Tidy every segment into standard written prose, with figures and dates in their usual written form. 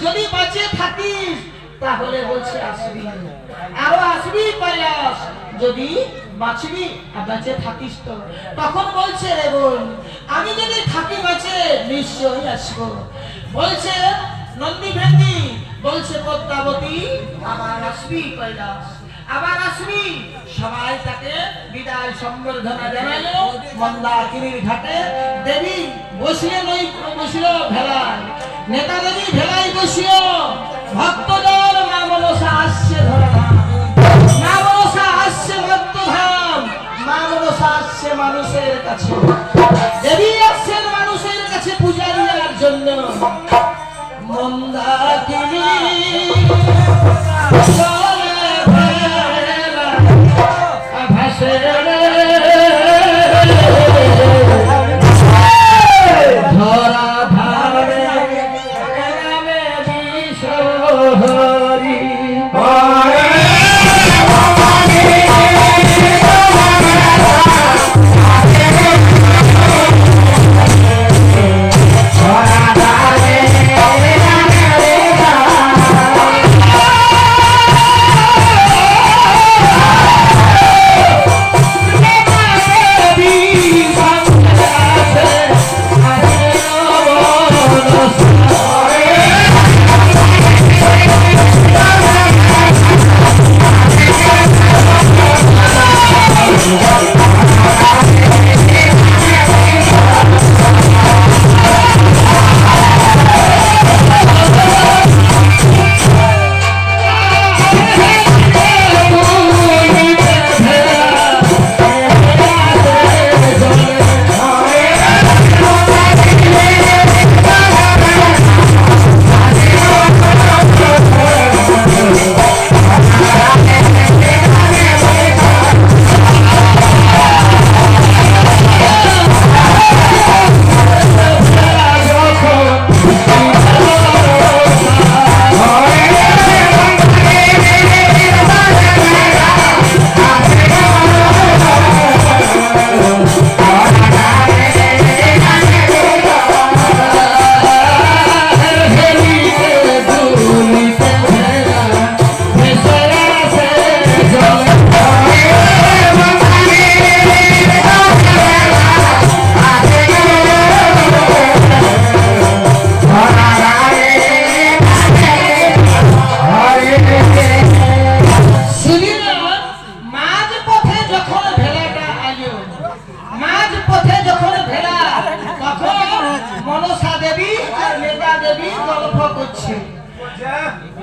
যদি বাঁচে থাকিস তাহলে বলছে আসবি, আরো আসবি কৈলাস, যদি বাঁচবি আর বেঁচে থাকিস তো। তখন বলছে রে বোন, আমি যদি থাকি বেঁচে নিশ্চয়ই আসবো। বলছে নন্দী ভেন্দি, বলছে পদ্মাবতী, আবার আসবি কৈলাস, আবার আসবি। সবাই তাকে বিদায় সম্বর্ধনা জানালো। মন্দাকিনীর ঘাটে দেবী বসিয়ে বসিল ভেলায়, নেতা দেবী ভেলায় বসিল। ভক্তদের মা মনসা আসছে ধরাধাম, মা মনসা আসছে ভক্তধাম, মা মনসা আসছে মানুষের কাছে, দেবী আসছেন মানুষের কাছে পূজা দেওয়ার জন্য। মন্দাকিনী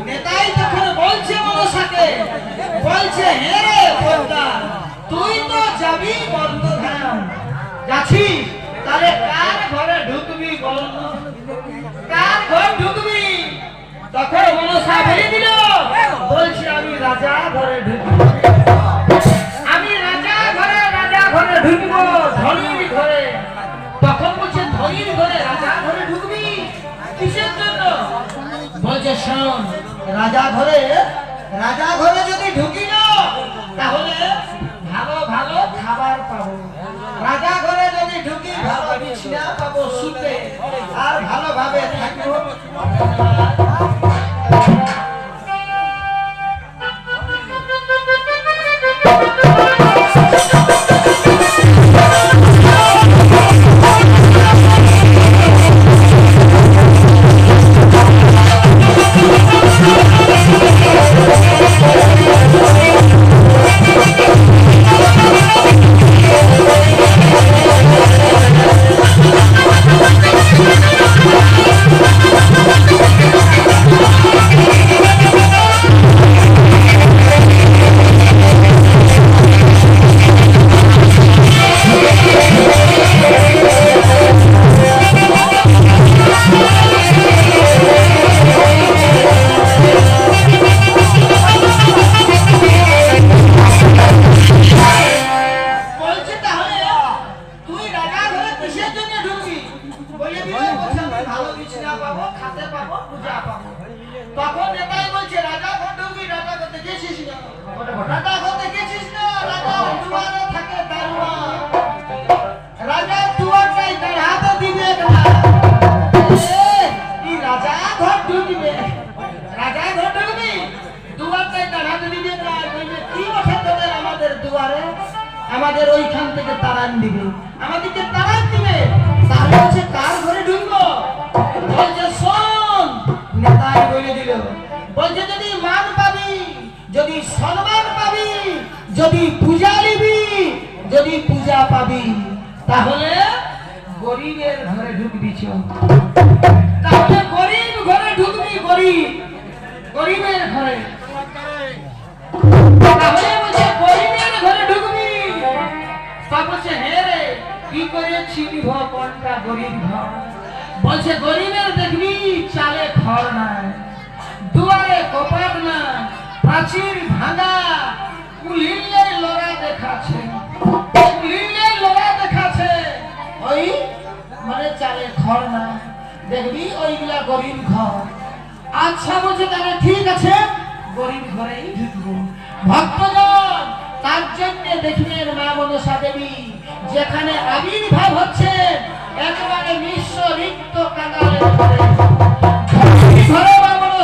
নেতাই তখন বলছে মনসাকে, বলছে হে রে পদ্মা, তুই তো যাবি বন্ধধাম, যাচ্ছি তাহলে কার ঘরে ঢুকবি বল, কার ঘর ঢুকবি? তখন মনসা বলে দিল, বলছে আমি রাজা ঘরে ঢুকবো, আমি রাজা ঘরে ঢুকবো, ধনীর ঘরে। তখন বলছে ধনীর ঘরে, রাজা ঘরে ঢুকবি কিসের জন্য? বলছে শোন, রাজা ঘরে যদি ঢুকি না তাহলে ভালো ভালো খাবার পাবো, রাজা ঘরে যদি ঢুকি ভালো বিছানা পাবো শুতে, আর ভালোভাবে থাকবো। তাড়ান দিবে, আমাদেরকে তাড়ান দিবে, তাহলে হচ্ছে কার ঘরে ঢুকবো? বলছে শোন, নেতাই বলে দিল, বলছে যদি মান পাবি, যদি সম্মান পাবি, যদি পূজা নিবি, যদি পূজা পাবি, তাহলে গরিবের ঘরে ঢুকবি। তাহলে গরিব ঘরে ঢুকবি, গরিব, গরিবের ঘরে। তাহলে বলছে গরিবের ঘরে ঢুকবি। তা বলছে হে রে, কি করে চিনিব কোনটা গরিব ঘর? বলছে গরিবের দেখবি চালে ঘর নাই, দুয়ারে কপাট না, প্রাচীর ভাঙা, কুলিলে লড়া দেখাছে, কুলিলে লড়া দেখাছে, ওই মানে চালে ঘর না, দেখবি ওইগুলা গরিব ঘর। আচ্ছা বলছে তাহলে ঠিক আছে, গরিব ঘরেই ঢুকবো। ভক্তগণ, তার জন্য দেখবেন মা মনসা দেবী যেখানে আবির্ভাব হচ্ছে একবার